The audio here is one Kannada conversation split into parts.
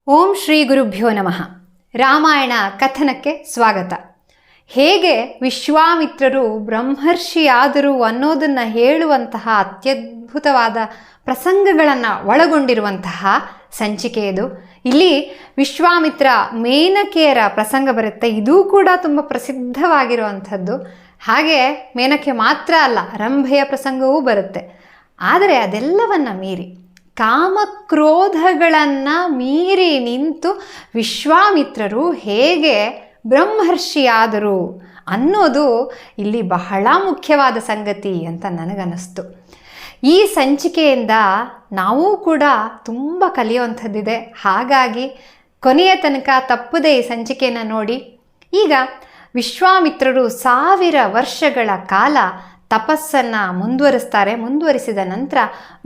ಓಂ ಶ್ರೀ ಗುರುಭ್ಯೋ ನಮಃ. ರಾಮಾಯಣ ಕಥನಕ್ಕೆ ಸ್ವಾಗತ. ಹೇಗೆ ವಿಶ್ವಾಮಿತ್ರರು ಬ್ರಹ್ಮರ್ಷಿಯಾದರು ಅನ್ನೋದನ್ನು ಹೇಳುವಂತಹ ಅತ್ಯದ್ಭುತವಾದ ಪ್ರಸಂಗಗಳನ್ನು ಒಳಗೊಂಡಿರುವಂತಹ ಸಂಚಿಕೆ ಇದು. ಇಲ್ಲಿ ವಿಶ್ವಾಮಿತ್ರ ಮೇನಕೆಯರ ಪ್ರಸಂಗ ಬರುತ್ತೆ. ಇದೂ ಕೂಡ ತುಂಬ ಪ್ರಸಿದ್ಧವಾಗಿರುವಂಥದ್ದು. ಹಾಗೆ ಮೇನಕೆ ಮಾತ್ರ ಅಲ್ಲ, ರಂಭೆಯ ಪ್ರಸಂಗವೂ ಬರುತ್ತೆ. ಆದರೆ ಅದೆಲ್ಲವನ್ನು ಮೀರಿ, ಕಾಮಕ್ರೋಧಗಳನ್ನು ಮೀರಿ ನಿಂತು ವಿಶ್ವಾಮಿತ್ರರು ಹೇಗೆ ಬ್ರಹ್ಮರ್ಷಿಯಾದರು ಅನ್ನೋದು ಇಲ್ಲಿ ಬಹಳ ಮುಖ್ಯವಾದ ಸಂಗತಿ ಅಂತ ನನಗನ್ನಿಸ್ತು. ಈ ಸಂಚಿಕೆಯಿಂದ ನಾವು ಕೂಡ ತುಂಬ ಕಲಿಯುವಂಥದ್ದಿದೆ. ಹಾಗಾಗಿ ಕೊನೆಯ ತನಕ ತಪ್ಪದೆ ಈ ಸಂಚಿಕೆಯನ್ನು ನೋಡಿ. ಈಗ ವಿಶ್ವಾಮಿತ್ರರು 1000 ವರ್ಷಗಳ ಕಾಲ ತಪಸ್ಸನ್ನು ಮುಂದುವರಿಸಿದ ನಂತರ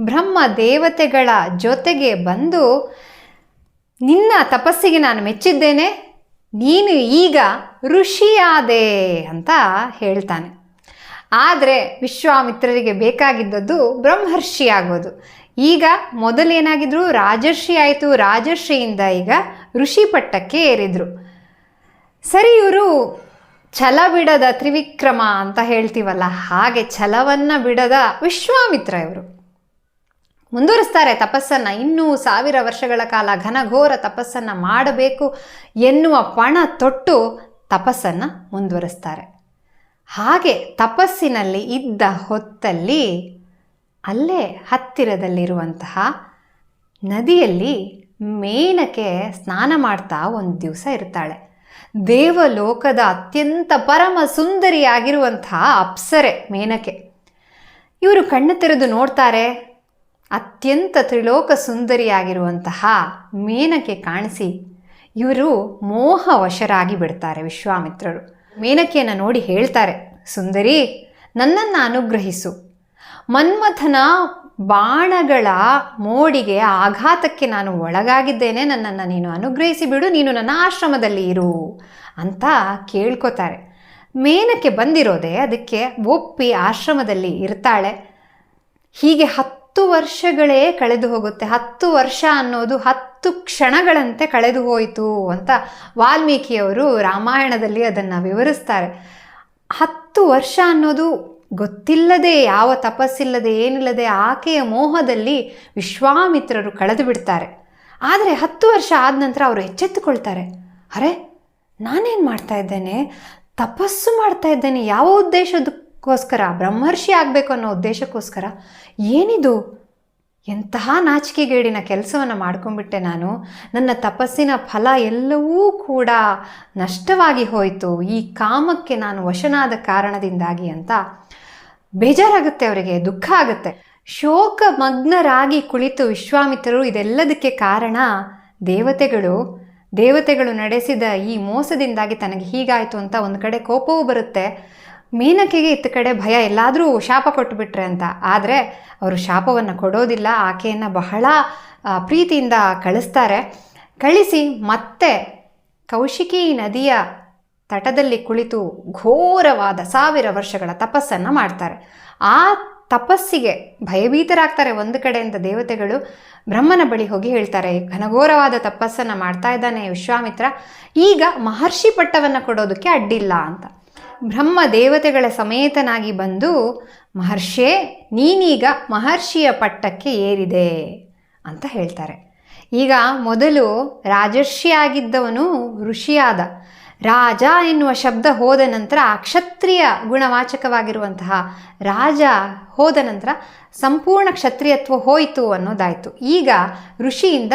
ಬ್ರಹ್ಮ ದೇವತೆಗಳ ಜೊತೆಗೆ ಬಂದು, ನಿನ್ನ ತಪಸ್ಸಿಗೆ ನಾನು ಮೆಚ್ಚಿದ್ದೇನೆ, ನೀನು ಈಗ ಋಷಿಯಾದೆ ಅಂತ ಹೇಳ್ತಾನೆ. ಆದರೆ ವಿಶ್ವಾಮಿತ್ರರಿಗೆ ಬೇಕಾಗಿದ್ದದ್ದು ಬ್ರಹ್ಮರ್ಷಿ ಆಗೋದು. ಈಗ ಮೊದಲೇನಾಗಿದ್ರು ರಾಜರ್ಷಿ ಆಯಿತು, ರಾಜರ್ಷಿಯಿಂದ ಈಗ ಋಷಿ ಪಟ್ಟಕ್ಕೆ ಏರಿದ್ರು. ಸರಿ, ಇವರು ಛಲ ಬಿಡದ ತ್ರಿವಿಕ್ರಮ ಅಂತ ಹೇಳ್ತೀವಲ್ಲ, ಹಾಗೆ ಛಲವನ್ನು ಬಿಡದ ವಿಶ್ವಾಮಿತ್ರ ಇವರು ಮುಂದುವರಿಸ್ತಾರೆ ತಪಸ್ಸನ್ನು. ಇನ್ನೂ 1000 ವರ್ಷಗಳ ಕಾಲ ಘನಘೋರ ತಪಸ್ಸನ್ನು ಮಾಡಬೇಕು ಎನ್ನುವ ಪಣ ತೊಟ್ಟು ತಪಸ್ಸನ್ನು ಮುಂದುವರಿಸ್ತಾರೆ. ಹಾಗೆ ತಪಸ್ಸಿನಲ್ಲಿ ಇದ್ದ ಹೊತ್ತಲ್ಲಿ ಅಲ್ಲೇ ಹತ್ತಿರದಲ್ಲಿರುವಂತಹ ನದಿಯಲ್ಲಿ ಮೇನಕೆ ಸ್ನಾನ ಮಾಡ್ತಾ ಒಂದು ದಿವಸ ಇರ್ತಾಳೆ. ದೇವಲೋಕದ ಅತ್ಯಂತ ಪರಮ ಸುಂದರಿಯಾಗಿರುವಂತಹ ಅಪ್ಸರೆ ಮೇನಕೆ. ಇವರು ಕಣ್ಣು ತೆರೆದು ನೋಡ್ತಾರೆ. ಅತ್ಯಂತ ತ್ರಿಲೋಕ ಸುಂದರಿಯಾಗಿರುವಂತಹ ಮೇನಕೆ ಕಾಣಿಸಿ ಇವರು ಮೋಹವಶರಾಗಿ ಬಿಡ್ತಾರೆ ವಿಶ್ವಾಮಿತ್ರರು. ಮೇನಕೆಯನ್ನು ನೋಡಿ ಹೇಳ್ತಾರೆ, ಸುಂದರಿ, ನನ್ನನ್ನು ಅನುಗ್ರಹಿಸು. ಮನ್ಮಥನ ಬಾಣಗಳ ಮೋಡಿಗೆ ಆಘಾತಕ್ಕೆ ನಾನು ಒಳಗಾಗಿದ್ದೇನೆ, ನನ್ನನ್ನು ನೀನು ಅನುಗ್ರಹಿಸಿ ಬಿಡು, ನೀನು ನನ್ನ ಆಶ್ರಮದಲ್ಲಿ ಇರು ಅಂತ ಕೇಳ್ಕೊತಾರೆ. ಮೇನಕ್ಕೆ ಬಂದಿರೋದೆ ಅದಕ್ಕೆ ಒಪ್ಪಿ ಆಶ್ರಮದಲ್ಲಿ ಇರ್ತಾಳೆ. ಹೀಗೆ 10 ವರ್ಷಗಳೇ ಕಳೆದು ಹೋಗುತ್ತೆ. 10 ವರ್ಷ ಅನ್ನೋದು 10 ಕ್ಷಣಗಳಂತೆ ಕಳೆದು ಹೋಯಿತು ಅಂತ ವಾಲ್ಮೀಕಿಯವರು ರಾಮಾಯಣದಲ್ಲಿ ಅದನ್ನು ವಿವರಿಸ್ತಾರೆ. 10 ವರ್ಷ ಅನ್ನೋದು ಗೊತ್ತಿಲ್ಲದೆ, ಯಾವ ತಪಸ್ಸಿಲ್ಲದೆ ಏನಿಲ್ಲದೆ ಆಕೆಯ ಮೋಹದಲ್ಲಿ ವಿಶ್ವಾಮಿತ್ರರು ಕಳೆದು ಬಿಡ್ತಾರೆ. ಆದರೆ 10 ವರ್ಷ ಆದ ನಂತರ ಅವರು ಎಚ್ಚೆತ್ತುಕೊಳ್ತಾರೆ. ಅರೆ, ನಾನೇನು ಮಾಡ್ತಾ ಇದ್ದೇನೆ? ತಪಸ್ಸು ಮಾಡ್ತಾ ಇದ್ದೇನೆ. ಯಾವ ಉದ್ದೇಶಕ್ಕೋಸ್ಕರ? ಬ್ರಹ್ಮರ್ಷಿ ಆಗಬೇಕು ಅನ್ನೋ ಉದ್ದೇಶಕ್ಕೋಸ್ಕರ. ಏನಿದು? ಎಂತಹ ನಾಚಿಕೆಗೇಡಿನ ಕೆಲಸವನ್ನು ಮಾಡ್ಕೊಂಡ್ಬಿಟ್ಟೆ ನಾನು. ನನ್ನ ತಪಸ್ಸಿನ ಫಲ ಎಲ್ಲವೂ ಕೂಡ ನಷ್ಟವಾಗಿ ಹೋಯಿತು ಈ ಕಾಮಕ್ಕೆ ನಾನು ವಶನಾದ ಕಾರಣದಿಂದಾಗಿ ಅಂತ ಬೇಜಾರಾಗುತ್ತೆ ಅವರಿಗೆ, ದುಃಖ ಆಗುತ್ತೆ. ಶೋಕಮಗ್ನರಾಗಿ ಕುಳಿತು ವಿಶ್ವಾಮಿತ್ರರು, ಇದೆಲ್ಲದಕ್ಕೆ ಕಾರಣ ದೇವತೆಗಳು ನಡೆಸಿದ ಈ ಮೋಸದಿಂದಾಗಿ ತನಗೆ ಹೀಗಾಯಿತು ಅಂತ ಒಂದು ಕಡೆ ಕೋಪವೂ ಬರುತ್ತೆ. ಮೇನಕೆಗೆ ಇತ್ತ ಕಡೆ ಭಯ, ಎಲ್ಲಾದರೂ ಶಾಪ ಕೊಟ್ಟುಬಿಟ್ರೆ ಅಂತ. ಆದರೆ ಅವರು ಶಾಪವನ್ನು ಕೊಡೋದಿಲ್ಲ. ಆಕೆಯನ್ನು ಬಹಳ ಪ್ರೀತಿಯಿಂದ ಕಳಿಸಿ ಮತ್ತೆ ಕೌಶಿಕಿ ನದಿಯ ತಟದಲ್ಲಿ ಕುಳಿತು ಘೋರವಾದ 1000 ವರ್ಷಗಳ ತಪಸ್ಸನ್ನು ಮಾಡ್ತಾರೆ. ಆ ತಪಸ್ಸಿಗೆ ಭಯಭೀತರಾಗ್ತಾರೆ. ಒಂದು ಕಡೆಯಿಂದ ದೇವತೆಗಳು ಬ್ರಹ್ಮನ ಬಳಿ ಹೋಗಿ ಹೇಳ್ತಾರೆ, ಘನಘೋರವಾದ ತಪಸ್ಸನ್ನು ಮಾಡ್ತಾ ಇದ್ದಾನೆ ವಿಶ್ವಾಮಿತ್ರ, ಈಗ ಮಹರ್ಷಿ ಪಟ್ಟವನ್ನು ಕೊಡೋದಕ್ಕೆ ಅಡ್ಡಿಲ್ಲ ಅಂತ. ಬ್ರಹ್ಮ ದೇವತೆಗಳ ಸಮೇತನಾಗಿ ಬಂದು, ಮಹರ್ಷೇ, ನೀನೀಗ ಮಹರ್ಷಿಯ ಪಟ್ಟಕ್ಕೆ ಏರಿದೆ ಅಂತ ಹೇಳ್ತಾರೆ. ಈಗ ಮೊದಲು ರಾಜರ್ಷಿಯಾಗಿದ್ದವನು ಋಷಿಯಾದ. ರಾಜ ಎನ್ನುವ ಶಬ್ದ ಹೋದ ನಂತರ ಕ್ಷತ್ರಿಯ ಗುಣವಾಚಕವಾಗಿರುವಂತಹ ರಾಜ ಹೋದ ನಂತರ ಸಂಪೂರ್ಣ ಕ್ಷತ್ರಿಯತ್ವ ಹೋಯಿತು ಅನ್ನೋದಾಯಿತು. ಈಗ ಋಷಿಯಿಂದ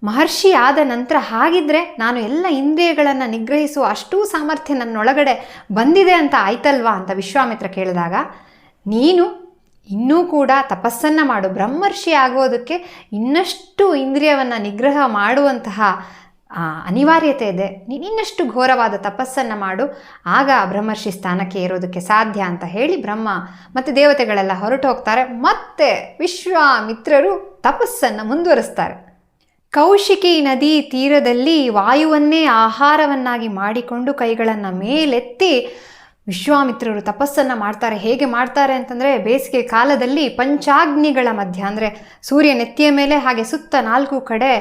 ಮಹರ್ಷಿ ಆದ ನಂತರ ಹಾಗಿದ್ರೆ ನಾನು ಎಲ್ಲ ಇಂದ್ರಿಯಗಳನ್ನು ನಿಗ್ರಹಿಸುವ ಅಷ್ಟೂ ಸಾಮರ್ಥ್ಯ ನನ್ನೊಳಗಡೆ ಬಂದಿದೆ ಅಂತ ಆಯ್ತಲ್ವಾ ಅಂತ ವಿಶ್ವಾಮಿತ್ರ ಕೇಳಿದಾಗ, ನೀನು ಇನ್ನೂ ಕೂಡ ತಪಸ್ಸನ್ನು ಮಾಡು, ಬ್ರಹ್ಮರ್ಷಿ ಆಗೋದಕ್ಕೆ ಇನ್ನಷ್ಟು ಇಂದ್ರಿಯವನ್ನು ನಿಗ್ರಹ ಮಾಡುವಂತಹ ಅನಿವಾರ್ಯತೆ ಇದೆ, ನೀನು ಇನ್ನಷ್ಟು ಘೋರವಾದ ತಪಸ್ಸನ್ನು ಮಾಡು, ಆಗ ಬ್ರಹ್ಮರ್ಷಿ ಸ್ಥಾನಕ್ಕೆ ಏರೋದಕ್ಕೆ ಸಾಧ್ಯ ಅಂತ ಹೇಳಿ ಬ್ರಹ್ಮ ಮತ್ತು ದೇವತೆಗಳೆಲ್ಲ ಹೊರಟು ಹೋಗ್ತಾರೆ. ಮತ್ತೆ ವಿಶ್ವಾಮಿತ್ರರು ತಪಸ್ಸನ್ನು ಮುಂದುವರಿಸ್ತಾರೆ. ಕೌಶಿಕಿ ನದಿ ತೀರದಲ್ಲಿ ವಾಯುವನ್ನೇ ಆಹಾರವನ್ನಾಗಿ ಮಾಡಿಕೊಂಡು ಕೈಗಳನ್ನು ಮೇಲೆತ್ತಿ ವಿಶ್ವಾಮಿತ್ರರು ತಪಸ್ಸನ್ನು ಮಾಡ್ತಾರೆ. ಹೇಗೆ ಮಾಡ್ತಾರೆ ಅಂತಂದರೆ, ಬೇಸಿಗೆ ಕಾಲದಲ್ಲಿ ಪಂಚಾಗ್ನಿಗಳ ಮಧ್ಯ, ಅಂದರೆ ಸೂರ್ಯ ನೆತ್ತಿಯ ಮೇಲೆ ಹಾಗೆ ಸುತ್ತ 4 ಕಡೆ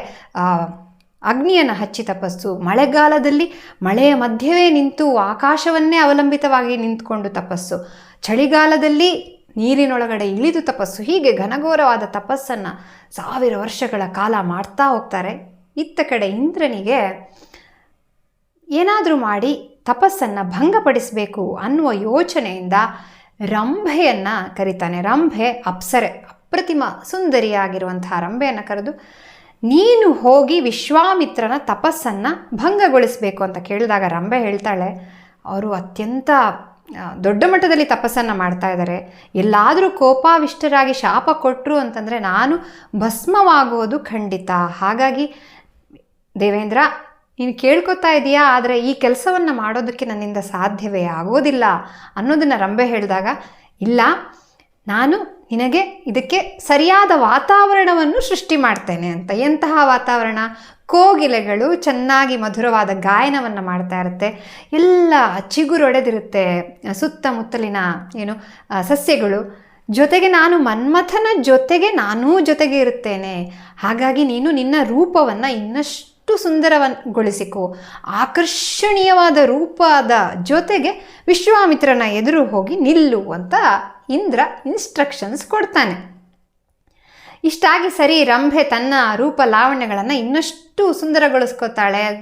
ಅಗ್ನಿಯನ್ನು ಹಚ್ಚಿ ತಪಸ್ಸು. ಮಳೆಗಾಲದಲ್ಲಿ ಮಳೆಯ ಮಧ್ಯವೇ ನಿಂತು ಆಕಾಶವನ್ನೇ ಅವಲಂಬಿತವಾಗಿ ನಿಂತುಕೊಂಡು ತಪಸ್ಸು. ಚಳಿಗಾಲದಲ್ಲಿ ನೀರಿನೊಳಗಡೆ ಇಳಿದು ತಪಸ್ಸು. ಹೀಗೆ ಘನಘೋರವಾದ ತಪಸ್ಸನ್ನು 1000 ವರ್ಷಗಳ ಕಾಲ ಮಾಡ್ತಾ ಹೋಗ್ತಾರೆ. ಇತ್ತ ಕಡೆ ಇಂದ್ರನಿಗೆ ಏನಾದರೂ ಮಾಡಿ ತಪಸ್ಸನ್ನು ಭಂಗಪಡಿಸಬೇಕು ಅನ್ನುವ ಯೋಚನೆಯಿಂದ ರಂಭೆಯನ್ನು ಕರೀತಾನೆ. ರಂಭೆ ಅಪ್ಸರೆ, ಅಪ್ರತಿಮ ಸುಂದರಿಯಾಗಿರುವಂತಹ ರಂಭೆಯನ್ನು ಕರೆದು, ನೀನು ಹೋಗಿ ವಿಶ್ವಾಮಿತ್ರನ ತಪಸ್ಸನ್ನು ಭಂಗಗೊಳಿಸಬೇಕು ಅಂತ ಕೇಳಿದಾಗ ರಂಭೆ ಹೇಳ್ತಾಳೆ, ಅವರು ಅತ್ಯಂತ ದೊಡ್ಡ ಮಟ್ಟದಲ್ಲಿ ತಪಸ್ಸನ್ನು ಮಾಡ್ತಾ ಇದ್ದಾರೆ, ಎಲ್ಲಾದರೂ ಕೋಪಾವಿಷ್ಟರಾಗಿ ಶಾಪ ಕೊಟ್ಟರು ಅಂತಂದರೆ ನಾನು ಭಸ್ಮವಾಗುವುದು ಖಂಡಿತ. ಹಾಗಾಗಿ ದೇವೇಂದ್ರ, ನೀನು ಕೇಳ್ಕೊತಾ ಇದೆಯಾ, ಆದರೆ ಈ ಕೆಲಸವನ್ನು ಮಾಡೋದಕ್ಕೆ ನನ್ನಿಂದ ಸಾಧ್ಯವೇ ಆಗೋದಿಲ್ಲ ಅನ್ನೋದನ್ನು ರಂಭೆ ಹೇಳಿದಾಗ, ಇಲ್ಲ, ನಾನು ನಿನಗೆ ಇದಕ್ಕೆ ಸರಿಯಾದ ವಾತಾವರಣವನ್ನು ಸೃಷ್ಟಿ ಮಾಡ್ತೇನೆ ಅಂತ. ಎಂತಹ ವಾತಾವರಣ? ಕೋಗಿಲೆಗಳು ಚೆನ್ನಾಗಿ ಮಧುರವಾದ ಗಾಯನವನ್ನು ಮಾಡ್ತಾ ಇರುತ್ತೆ, ಎಲ್ಲ ಚಿಗುರೊಡೆದಿರುತ್ತೆ ಸುತ್ತಮುತ್ತಲಿನ ಸಸ್ಯಗಳು. ಜೊತೆಗೆ ನಾನು ಮನ್ಮಥನ ಜೊತೆಗೆ ನಾನೂ ಜೊತೆಗೆ ಇರುತ್ತೇನೆ. ಹಾಗಾಗಿ ನೀನು ನಿನ್ನ ರೂಪವನ್ನು ಇನ್ನಷ್ಟು ಸುಂದರಗೊಳಿಸಿಕೋ, ಆಕರ್ಷಣೀಯವಾದ ರೂಪದ ಜೊತೆಗೆ ವಿಶ್ವಾಮಿತ್ರನ ಎದುರು ಹೋಗಿ ನಿಲ್ಲು ಅಂತ ಇಂದ್ರ ಇನ್ಸ್ಟ್ರಕ್ಷನ್ಸ್ ಕೊಡ್ತಾನೆ. ಇಷ್ಟಾಗಿ ಸರಿ, ರಂಭೆ ತನ್ನ ರೂಪ ಲಾವಣ್ಯಗಳನ್ನು ಇನ್ನಷ್ಟು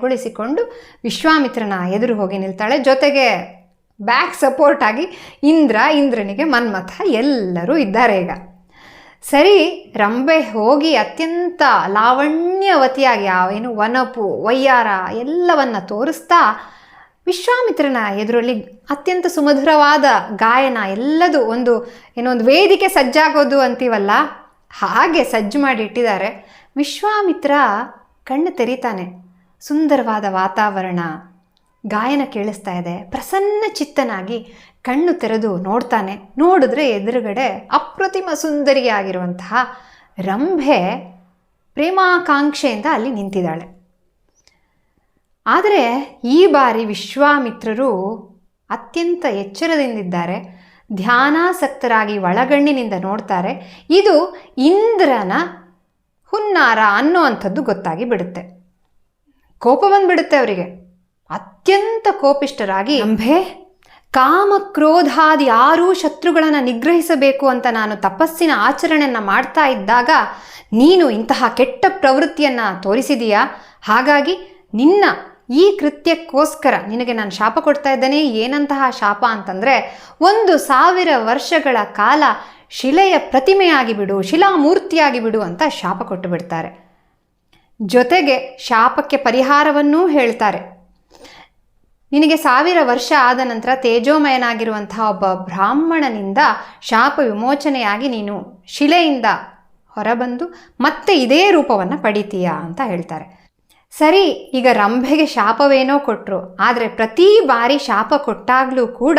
ಗೊಳಿಸಿಕೊಂಡು ವಿಶ್ವಾಮಿತ್ರನ ಎದುರು ಹೋಗಿ ನಿಲ್ತಾಳೆ. ಜೊತೆಗೆ ಬ್ಯಾಕ್ ಸಪೋರ್ಟ್ ಆಗಿ ಇಂದ್ರನಿಗೆ ಮನ್ಮಥ ಎಲ್ಲರೂ ಇದ್ದಾರೆ. ಈಗ ಸರಿ, ರಂಭೆ ಹೋಗಿ ಅತ್ಯಂತ ಲಾವಣ್ಯವತಿಯಾಗಿ ವನಪು ವಯ್ಯಾರ ಎಲ್ಲವನ್ನ ತೋರಿಸ್ತಾ ವಿಶ್ವಾಮಿತ್ರನ ಎದುರಲ್ಲಿ ಅತ್ಯಂತ ಸುಮಧುರವಾದ ಗಾಯನ, ಎಲ್ಲದೂ ಒಂದು ವೇದಿಕೆ ಸಜ್ಜಾಗೋದು ಅಂತೀವಲ್ಲ, ಹಾಗೆ ಸಜ್ಜು ಮಾಡಿ ಇಟ್ಟಿದ್ದಾರೆ. ವಿಶ್ವಾಮಿತ್ರ ಕಣ್ಣು ತೆರೀತಾನೆ. ಸುಂದರವಾದ ವಾತಾವರಣ, ಗಾಯನ ಕೇಳಿಸ್ತಾ ಇದೆ. ಪ್ರಸನ್ನ ಚಿತ್ತನಾಗಿ ಕಣ್ಣು ತೆರೆದು ನೋಡ್ತಾನೆ. ನೋಡಿದ್ರೆ ಎದುರುಗಡೆ ಅಪ್ರತಿಮ ಸುಂದರಿಯಾಗಿರುವಂತಹ ರಂಭೆ ಪ್ರೇಮಾಕಾಂಕ್ಷೆಯಿಂದ ಅಲ್ಲಿ ನಿಂತಿದ್ದಾಳೆ. ಆದರೆ ಈ ಬಾರಿ ವಿಶ್ವಾಮಿತ್ರರು ಅತ್ಯಂತ ಎಚ್ಚರದಿಂದಿದ್ದಾರೆ. ಧ್ಯಾನಾಸಕ್ತರಾಗಿ ಒಳಗಣ್ಣಿನಿಂದ ನೋಡ್ತಾರೆ. ಇದು ಇಂದ್ರನ ಹುನ್ನಾರ ಅನ್ನುವಂಥದ್ದು ಗೊತ್ತಾಗಿ ಬಿಡುತ್ತೆ. ಕೋಪ ಬಂದ್ಬಿಡುತ್ತೆ ಅವರಿಗೆ. ಅತ್ಯಂತ ಕೋಪಿಷ್ಠರಾಗಿ, ರಂಭೆ, ಕಾಮ ಕ್ರೋಧಾದಿ 6 ಶತ್ರುಗಳನ್ನು ನಿಗ್ರಹಿಸಬೇಕು ಅಂತ ನಾನು ತಪಸ್ಸಿನ ಆಚರಣೆಯನ್ನು ಮಾಡ್ತಾ ಇದ್ದಾಗ ನೀನು ಇಂತಹ ಕೆಟ್ಟ ಪ್ರವೃತ್ತಿಯನ್ನು ತೋರಿಸಿದೀಯಾ. ಹಾಗಾಗಿ ನಿನ್ನ ಈ ಕೃತ್ಯಕ್ಕೋಸ್ಕರ ನಿನಗೆ ನಾನು ಶಾಪ ಕೊಡ್ತಾ ಇದ್ದೇನೆ. ಏನಂತಹ ಶಾಪ ಅಂತಂದರೆ, 1000 ವರ್ಷಗಳ ಕಾಲ ಶಿಲೆಯ ಪ್ರತಿಮೆಯಾಗಿ ಬಿಡು, ಶಿಲಾಮೂರ್ತಿಯಾಗಿ ಬಿಡು ಅಂತ ಶಾಪ ಕೊಟ್ಟು ಬಿಡ್ತಾರೆ. ಜೊತೆಗೆ ಶಾಪಕ್ಕೆ ಪರಿಹಾರವನ್ನೂ ಹೇಳ್ತಾರೆ. ನಿನಗೆ 1000 ವರ್ಷ ಆದ ನಂತರ ತೇಜೋಮಯನಾಗಿರುವಂತಹ ಒಬ್ಬ ಬ್ರಾಹ್ಮಣನಿಂದ ಶಾಪ ವಿಮೋಚನೆಯಾಗಿ ನೀನು ಶಿಲೆಯಿಂದ ಹೊರಬಂದು ಮತ್ತೆ ಇದೇ ರೂಪವನ್ನು ಪಡಿತೀಯಾ ಅಂತ ಹೇಳ್ತಾರೆ. ಸರಿ, ಈಗ ರಂಭೆಗೆ ಶಾಪವೇನೋ ಕೊಟ್ಟರು, ಆದರೆ ಪ್ರತಿ ಬಾರಿ ಶಾಪ ಕೊಟ್ಟಾಗಲೂ ಕೂಡ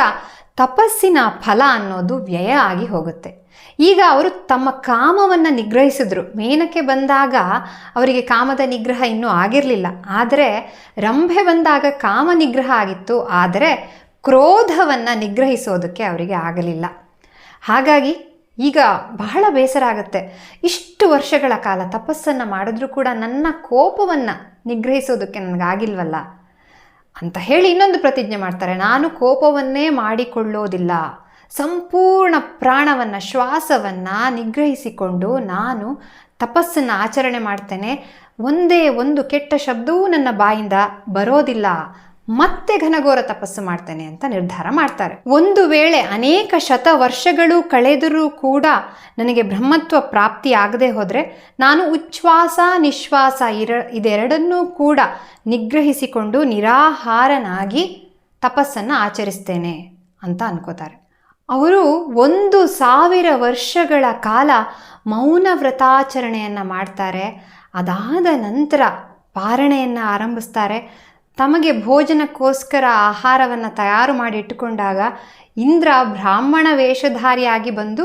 ತಪಸ್ಸಿನ ಫಲ ಅನ್ನೋದು ವ್ಯಯ ಆಗಿ ಹೋಗುತ್ತೆ. ಈಗ ಅವರು ತಮ್ಮ ಕಾಮವನ್ನು ನಿಗ್ರಹಿಸಿದ್ರು. ಮೇನಕ್ಕೆ ಬಂದಾಗ ಅವರಿಗೆ ಕಾಮದ ನಿಗ್ರಹ ಇನ್ನೂ ಆಗಿರಲಿಲ್ಲ. ಆದರೆ ರಂಭೆ ಬಂದಾಗ ಕಾಮ ನಿಗ್ರಹ ಆಗಿತ್ತು, ಆದರೆ ಕ್ರೋಧವನ್ನು ನಿಗ್ರಹಿಸೋದಕ್ಕೆ ಅವರಿಗೆ ಆಗಲಿಲ್ಲ. ಹಾಗಾಗಿ ಈಗ ಬಹಳ ಬೇಸರ ಆಗುತ್ತೆ. ಇಷ್ಟು ವರ್ಷಗಳ ಕಾಲ ತಪಸ್ಸನ್ನು ಮಾಡಿದ್ರೂ ಕೂಡ ನನ್ನ ಕೋಪವನ್ನು ನಿಗ್ರಹಿಸೋದಕ್ಕೆ ನನಗಾಗಿಲ್ವಲ್ಲ ಅಂತ ಹೇಳಿ ಇನ್ನೊಂದು ಪ್ರತಿಜ್ಞೆ ಮಾಡ್ತಾರೆ. ನಾನು ಕೋಪವನ್ನೇ ಮಾಡಿಕೊಳ್ಳೋದಿಲ್ಲ, ಸಂಪೂರ್ಣ ಪ್ರಾಣವನ್ನು, ಶ್ವಾಸವನ್ನು ನಿಗ್ರಹಿಸಿಕೊಂಡು ನಾನು ತಪಸ್ಸನ್ನು ಆಚರಣೆ ಮಾಡ್ತೇನೆ. ಒಂದೇ ಒಂದು ಕೆಟ್ಟ ಶಬ್ದವೂ ನನ್ನ ಬಾಯಿಂದ ಬರೋದಿಲ್ಲ, ಮತ್ತೆ ಘನಘೋರ ತಪಸ್ಸು ಮಾಡ್ತೇನೆ ಅಂತ ನಿರ್ಧಾರ ಮಾಡ್ತಾರೆ. ಒಂದು ವೇಳೆ ಅನೇಕ ವರ್ಷಗಳು ಕಳೆದರೂ ಕೂಡ ನನಗೆ ಬ್ರಹ್ಮತ್ವ ಪ್ರಾಪ್ತಿ ಆಗದೆ ಹೋದರೆ ನಾನು ಉಚ್ಛ್ವಾಸ ನಿಶ್ವಾಸ ಇದೆರಡನ್ನೂ ಕೂಡ ನಿಗ್ರಹಿಸಿಕೊಂಡು ನಿರಾಹಾರನಾಗಿ ತಪಸ್ಸನ್ನು ಆಚರಿಸ್ತೇನೆ ಅಂತ ಅನ್ಕೋತಾರೆ. ಅವರು 1000 ವರ್ಷಗಳ ಕಾಲ ಮೌನ ವ್ರತಾಚರಣೆಯನ್ನು ಮಾಡ್ತಾರೆ. ಅದಾದ ನಂತರ ಪಾರಣೆಯನ್ನು ಆರಂಭಿಸ್ತಾರೆ. ತಮಗೆ ಭೋಜನಕ್ಕೋಸ್ಕರ ಆಹಾರವನ್ನು ತಯಾರು ಮಾಡಿ ಇಟ್ಟುಕೊಂಡಾಗ ಇಂದ್ರ ಬ್ರಾಹ್ಮಣ ವೇಷಧಾರಿಯಾಗಿ ಬಂದು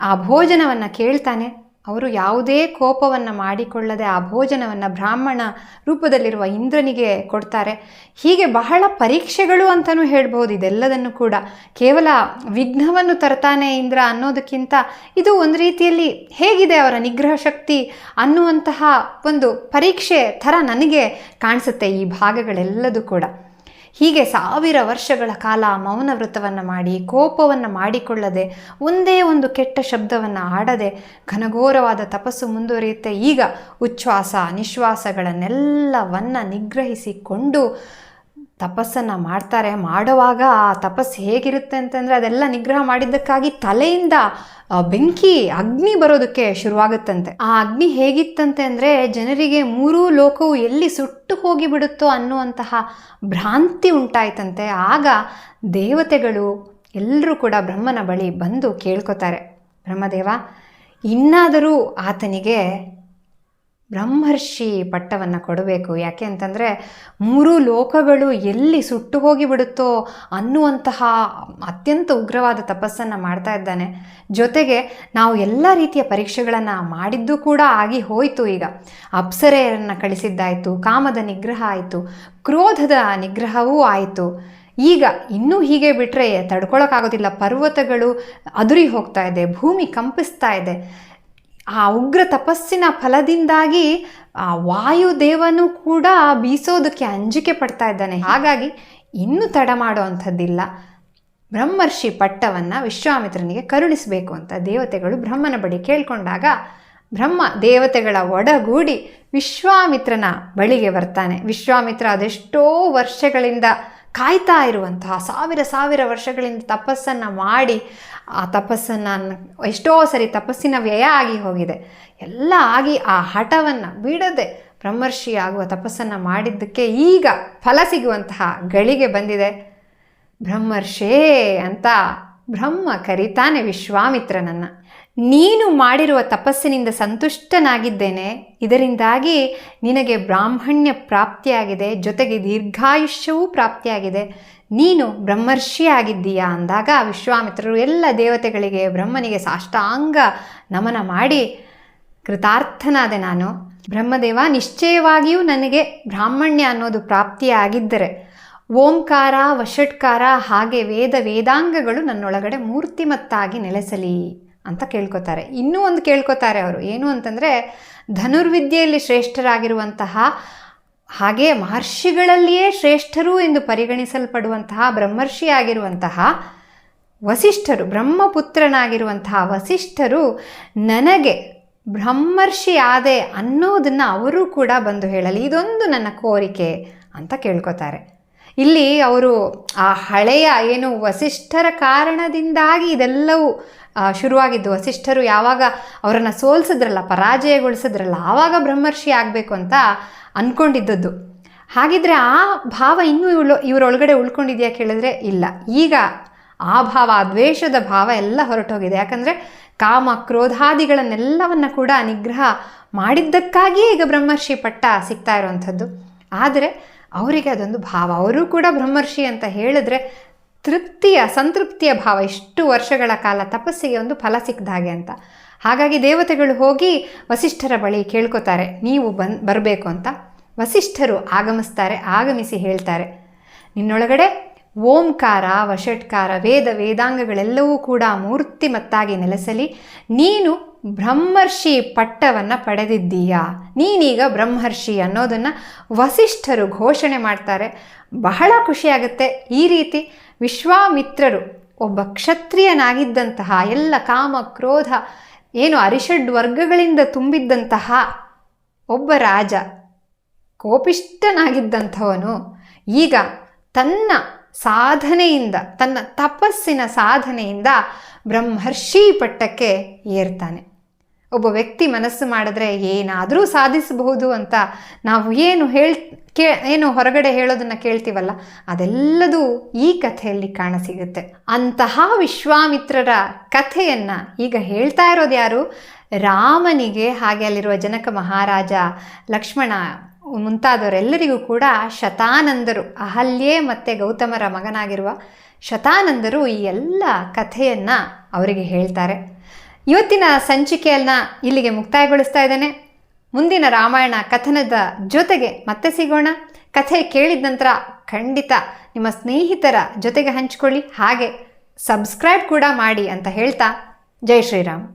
ಆ ಭೋಜನವನ್ನು ಕೇಳ್ತಾನೆ. ಅವರು ಯಾವುದೇ ಕೋಪವನ್ನು ಮಾಡಿಕೊಳ್ಳದೆ ಆ ಭೋಜನವನ್ನು ಬ್ರಾಹ್ಮಣ ರೂಪದಲ್ಲಿರುವ ಇಂದ್ರನಿಗೆ ಕೊಡ್ತಾರೆ. ಹೀಗೆ ಬಹಳ ಪರೀಕ್ಷೆಗಳು ಅಂತಲೂ ಹೇಳ್ಬೋದು. ಇದೆಲ್ಲದನ್ನು ಕೂಡ ಕೇವಲ ವಿಘ್ನವನ್ನು ತರ್ತಾನೆ ಇಂದ್ರ ಅನ್ನೋದಕ್ಕಿಂತ ಇದು ಒಂದು ರೀತಿಯಲ್ಲಿ ಹೇಗಿದೆ ಅವರ ನಿಗ್ರಹ ಶಕ್ತಿ ಅನ್ನುವಂತಹ ಒಂದು ಪರೀಕ್ಷೆ ಥರ ನನಗೆ ಕಾಣಿಸುತ್ತೆ ಈ ಭಾಗಗಳೆಲ್ಲದೂ ಕೂಡ. ಹೀಗೆ 1000 ವರ್ಷಗಳ ಕಾಲ ಮೌನ ವ್ರತವನ್ನು ಮಾಡಿ, ಕೋಪವನ್ನು ಮಾಡಿಕೊಳ್ಳದೆ, ಒಂದೇ ಒಂದು ಕೆಟ್ಟ ಶಬ್ದವನ್ನು ಆಡದೆ ಘನಘೋರವಾದ ತಪಸ್ಸು ಮುಂದುವರಿಯುತ್ತೆ. ಈಗ ಉಚ್ಛ್ವಾಸ ನಿಶ್ವಾಸಗಳನ್ನೆಲ್ಲವನ್ನು ನಿಗ್ರಹಿಸಿಕೊಂಡು ತಪಸ್ಸನ್ನು ಮಾಡ್ತಾರೆ. ಮಾಡುವಾಗ ಆ ತಪಸ್ಸು ಹೇಗಿರುತ್ತೆ ಅಂತಂದರೆ ಅದೆಲ್ಲ ನಿಗ್ರಹ ಮಾಡಿದ್ದಕ್ಕಾಗಿ ತಲೆಯಿಂದ ಬೆಂಕಿ ಅಗ್ನಿ ಬರೋದಕ್ಕೆ ಶುರುವಾಗುತ್ತಂತೆ. ಆ ಅಗ್ನಿ ಹೇಗಿತ್ತಂತೆ ಅಂದರೆ ಜನರಿಗೆ 3 ಲೋಕವು ಎಲ್ಲಿ ಸುಟ್ಟು ಹೋಗಿಬಿಡುತ್ತೋ ಅನ್ನುವಂತಹ ಭ್ರಾಂತಿ ಉಂಟಾಯ್ತಂತೆ. ಆಗ ದೇವತೆಗಳು ಎಲ್ಲರೂ ಕೂಡ ಬ್ರಹ್ಮನ ಬಳಿ ಬಂದು ಕೇಳ್ಕೊತಾರೆ, ಬ್ರಹ್ಮದೇವ ಇನ್ನಾದರೂ ಆತನಿಗೆ ಬ್ರಹ್ಮರ್ಷಿ ಪಟ್ಟವನ್ನು ಕೊಡಬೇಕು. ಯಾಕೆ ಅಂತಂದರೆ 3 ಲೋಕಗಳು ಎಲ್ಲಿ ಸುಟ್ಟು ಹೋಗಿಬಿಡುತ್ತೋ ಅನ್ನುವಂತಹ ಅತ್ಯಂತ ಉಗ್ರವಾದ ತಪಸ್ಸನ್ನು ಮಾಡ್ತಾ ಇದ್ದಾನೆ. ಜೊತೆಗೆ ನಾವು ಎಲ್ಲ ರೀತಿಯ ಪರೀಕ್ಷೆಗಳನ್ನು ಮಾಡಿದ್ದು ಕೂಡ ಆಗಿ ಹೋಯಿತು. ಈಗ ಅಪ್ಸರೆಯರನ್ನು ಕಳಿಸಿದ್ದಾಯಿತು, ಕಾಮದ ನಿಗ್ರಹ ಆಯಿತು, ಕ್ರೋಧದ ನಿಗ್ರಹವೂ ಆಯಿತು. ಈಗ ಇನ್ನೂ ಹೀಗೆ ಬಿಟ್ಟರೆ ತಡ್ಕೊಳಕ್ಕಾಗೋದಿಲ್ಲ. ಪರ್ವತಗಳು ಅದುರಿ ಹೋಗ್ತಾ ಇದೆ, ಭೂಮಿ ಕಂಪಿಸ್ತಾ ಇದೆ. ಆ ಉಗ್ರ ತಪಸ್ಸಿನ ಫಲದಿಂದಾಗಿ ಆ ವಾಯುದೇವನು ಕೂಡ ಬೀಸೋದಕ್ಕೆ ಅಂಜಿಕೆ ಪಡ್ತಾ ಇದ್ದಾನೆ. ಹಾಗಾಗಿ ಇನ್ನೂ ತಡ ಮಾಡೋ ಅಂಥದ್ದಿಲ್ಲ, ಬ್ರಹ್ಮರ್ಷಿ ಪಟ್ಟವನ್ನು ವಿಶ್ವಾಮಿತ್ರನಿಗೆ ಕರುಣಿಸಬೇಕು ಅಂತ ದೇವತೆಗಳು ಬ್ರಹ್ಮನ ಬಳಿ ಕೇಳ್ಕೊಂಡಾಗ ಬ್ರಹ್ಮ ದೇವತೆಗಳ ಒಡಗೂಡಿ ವಿಶ್ವಾಮಿತ್ರನ ಬಳಿಗೆ ಬರ್ತಾನೆ. ವಿಶ್ವಾಮಿತ್ರ ಅದೆಷ್ಟೋ ವರ್ಷಗಳಿಂದ ಕಾಯ್ತಾ ಇರುವಂತಹ 1000 ವರ್ಷಗಳಿಂದ ತಪಸ್ಸನ್ನು ಮಾಡಿ ಆ ತಪಸ್ಸನ್ನು ಎಷ್ಟೋ ಸರಿ ತಪಸ್ಸಿನ ವ್ಯಯ ಆಗಿ ಹೋಗಿದೆ. ಎಲ್ಲ ಆಗಿ ಆ ಹಠವನ್ನು ಬಿಡದೆ ಬ್ರಹ್ಮರ್ಷಿ ಆಗುವ ತಪಸ್ಸನ್ನು ಮಾಡಿದ್ದಕ್ಕೆ ಈಗ ಫಲ ಸಿಗುವಂತಹ ಗಳಿಗೆ ಬಂದಿದೆ. ಬ್ರಹ್ಮರ್ಷೇ ಅಂತ ಬ್ರಹ್ಮ ಕರೀತಾನೆ ವಿಶ್ವಾಮಿತ್ರನನ್ನು. ನೀನು ಮಾಡಿರುವ ತಪಸ್ಸಿನಿಂದ ಸಂತುಷ್ಟನಾಗಿದ್ದೇನೆ. ಇದರಿಂದಾಗಿ ನಿನಗೆ ಬ್ರಾಹ್ಮಣ್ಯ ಪ್ರಾಪ್ತಿಯಾಗಿದೆ, ಜೊತೆಗೆ ದೀರ್ಘಾಯುಷ್ಯವೂ ಪ್ರಾಪ್ತಿಯಾಗಿದೆ. ನೀನು ಬ್ರಹ್ಮರ್ಷಿ ಆಗಿದ್ದೀಯಾ ಅಂದಾಗ ವಿಶ್ವಾಮಿತ್ರರು ಎಲ್ಲ ದೇವತೆಗಳಿಗೆ ಬ್ರಹ್ಮನಿಗೆ ಸಾಷ್ಟಾಂಗ ನಮನ ಮಾಡಿ ಕೃತಾರ್ಥನಾದೆ ನಾನು. ಬ್ರಹ್ಮದೇವ ನಿಶ್ಚಯವಾಗಿಯೂ ನನಗೆ ಬ್ರಾಹ್ಮಣ್ಯ ಅನ್ನೋದು ಪ್ರಾಪ್ತಿಯಾಗಿದ್ದರೆ ಓಂಕಾರ ವಷಟ್ಕಾರ ಹಾಗೆ ವೇದಾಂಗಗಳು ನನ್ನೊಳಗಡೆ ಮೂರ್ತಿಮತ್ತಾಗಿ ನೆಲೆಸಲಿ ಅಂತ ಕೇಳ್ಕೊತಾರೆ. ಇನ್ನೂ ಒಂದು ಕೇಳ್ಕೊತಾರೆ ಅವರು, ಏನು ಅಂತಂದರೆ ಧನುರ್ವಿದ್ಯೆಯಲ್ಲಿ ಶ್ರೇಷ್ಠರಾಗಿರುವಂತಹ ಹಾಗೆ ಮಹರ್ಷಿಗಳಲ್ಲಿಯೇ ಶ್ರೇಷ್ಠರು ಎಂದು ಪರಿಗಣಿಸಲ್ಪಡುವಂತಹ ಬ್ರಹ್ಮರ್ಷಿಯಾಗಿರುವಂತಹ ವಸಿಷ್ಠರು, ಬ್ರಹ್ಮಪುತ್ರನಾಗಿರುವಂತಹ ವಸಿಷ್ಠರು ನನಗೆ ಬ್ರಹ್ಮರ್ಷಿ ಆದೆ ಅನ್ನೋದನ್ನು ಅವರು ಕೂಡ ಬಂದು ಹೇಳಲಿ, ಇದೊಂದು ನನ್ನ ಕೋರಿಕೆ ಅಂತ ಕೇಳ್ಕೊತಾರೆ. ಇಲ್ಲಿ ಅವರು ಆ ಹಳೆಯ ಏನು ವಸಿಷ್ಠರ ಕಾರಣದಿಂದಾಗಿ ಇದೆಲ್ಲವೂ ಶುರುವಾಗಿದ್ದು, ವಸಿಷ್ಠರು ಯಾವಾಗ ಅವರನ್ನು ಸೋಲಿಸಿದ್ರಲ್ಲ, ಪರಾಜಯಗೊಳಿಸಿದ್ರಲ್ಲ, ಆವಾಗ ಬ್ರಹ್ಮರ್ಷಿ ಆಗಬೇಕು ಅಂತ ಅಂದ್ಕೊಂಡಿದ್ದದ್ದು. ಹಾಗಿದ್ರೆ ಆ ಭಾವ ಇನ್ನೂ ಇವರೊಳಗಡೆ ಉಳ್ಕೊಂಡಿದೆಯಾ ಕೇಳಿದ್ರೆ ಇಲ್ಲ. ಈಗ ಆ ಭಾವ, ಆ ದ್ವೇಷದ ಭಾವ ಎಲ್ಲ ಹೊರಟೋಗಿದೆ. ಯಾಕಂದರೆ ಕಾಮ ಕ್ರೋಧಾದಿಗಳನ್ನೆಲ್ಲವನ್ನು ಕೂಡ ನಿಗ್ರಹ ಮಾಡಿದ್ದಕ್ಕಾಗಿಯೇ ಈಗ ಬ್ರಹ್ಮರ್ಷಿ ಪಟ್ಟ ಸಿಗ್ತಾ ಇರುವಂಥದ್ದು. ಆದರೆ ಅವರಿಗೆ ಅದೊಂದು ಭಾವ, ಅವರು ಕೂಡ ಬ್ರಹ್ಮರ್ಷಿ ಅಂತ ಹೇಳಿದ್ರೆ ಸಂತೃಪ್ತಿಯ ಭಾವ, ಇಷ್ಟು ವರ್ಷಗಳ ಕಾಲ ತಪಸ್ಸಿಗೆ ಒಂದು ಫಲ ಸಿಕ್ಕಿದ ಹಾಗೆ ಅಂತ. ಹಾಗಾಗಿ ದೇವತೆಗಳು ಹೋಗಿ ವಸಿಷ್ಠರ ಬಳಿ ಕೇಳ್ಕೊತಾರೆ, ನೀವು ಬರಬೇಕು ಅಂತ. ವಸಿಷ್ಠರು ಆಗಮಿಸ್ತಾರೆ. ಆಗಮಿಸಿ ಹೇಳ್ತಾರೆ, ನಿನ್ನೊಳಗಡೆ ಓಂಕಾರ ವಷಟ್ಕಾರ ವೇದಾಂಗಗಳೆಲ್ಲವೂ ಕೂಡ ಮೂರ್ತಿಮತ್ತಾಗಿ ನೆಲೆಸಲಿ. ನೀನು ಬ್ರಹ್ಮರ್ಷಿ ಪಟ್ಟವನ್ನು ಪಡೆದಿದ್ದೀಯಾ, ನೀನೀಗ ಬ್ರಹ್ಮರ್ಷಿ ಅನ್ನೋದನ್ನು ವಸಿಷ್ಠರು ಘೋಷಣೆ ಮಾಡ್ತಾರೆ. ಬಹಳ ಖುಷಿಯಾಗುತ್ತೆ. ಈ ರೀತಿ ವಿಶ್ವಾಮಿತ್ರರು ಒಬ್ಬ ಕ್ಷತ್ರಿಯನಾಗಿದ್ದಂತಹ, ಎಲ್ಲ ಕಾಮ ಕ್ರೋಧ ಏನು ಅರಿಷಡ್ ವರ್ಗಗಳಿಂದ ತುಂಬಿದ್ದಂತಹ ಒಬ್ಬ ರಾಜ, ಕೋಪಿಷ್ಠನಾಗಿದ್ದಂಥವನು ಈಗ ತನ್ನ ಸಾಧನೆಯಿಂದ, ತನ್ನ ತಪಸ್ಸಿನ ಸಾಧನೆಯಿಂದ ಬ್ರಹ್ಮರ್ಷಿ ಪಟ್ಟಕ್ಕೆ ಏರ್ತಾನೆ. ಒಬ್ಬ ವ್ಯಕ್ತಿ ಮನಸ್ಸು ಮಾಡಿದ್ರೆ ಏನಾದರೂ ಸಾಧಿಸಬಹುದು ಅಂತ ನಾವು ಏನು ಹೊರಗಡೆ ಹೇಳೋದನ್ನು ಕೇಳ್ತೀವಲ್ಲ, ಅದೆಲ್ಲದೂ ಈ ಕಥೆಯಲ್ಲಿ ಕಾಣಸಿಗುತ್ತೆ. ಅಂತಹ ವಿಶ್ವಾಮಿತ್ರರ ಕಥೆಯನ್ನು ಈಗ ಹೇಳ್ತಾ ಇರೋದು ಯಾರು? ರಾಮನಿಗೆ, ಹಾಗೆ ಅಲ್ಲಿರುವ ಜನಕ ಮಹಾರಾಜ, ಲಕ್ಷ್ಮಣ ಮುಂತಾದವರೆಲ್ಲರಿಗೂ ಕೂಡ ಶತಾನಂದರು, ಅಹಲ್ಯೆ ಮತ್ತು ಗೌತಮರ ಮಗನಾಗಿರುವ ಶತಾನಂದರು ಈ ಎಲ್ಲ ಕಥೆಯನ್ನು ಅವರಿಗೆ ಹೇಳ್ತಾರೆ. ಇವತ್ತಿನ ಸಂಚಿಕೆಯನ್ನು ಇಲ್ಲಿಗೆ ಮುಕ್ತಾಯಗೊಳಿಸ್ತಾ ಇದ್ದೇನೆ. ಮುಂದಿನ ರಾಮಾಯಣ ಕಥನದ ಜೊತೆಗೆ ಮತ್ತೆ ಸಿಗೋಣ. ಕಥೆ ಕೇಳಿದ ನಂತರ ಖಂಡಿತ ನಿಮ್ಮ ಸ್ನೇಹಿತರ ಜೊತೆಗೆ ಹಂಚಿಕೊಳ್ಳಿ, ಹಾಗೆ ಸಬ್ಸ್ಕ್ರೈಬ್ ಕೂಡ ಮಾಡಿ ಅಂತ ಹೇಳ್ತಾ ಜೈ ಶ್ರೀರಾಮ್.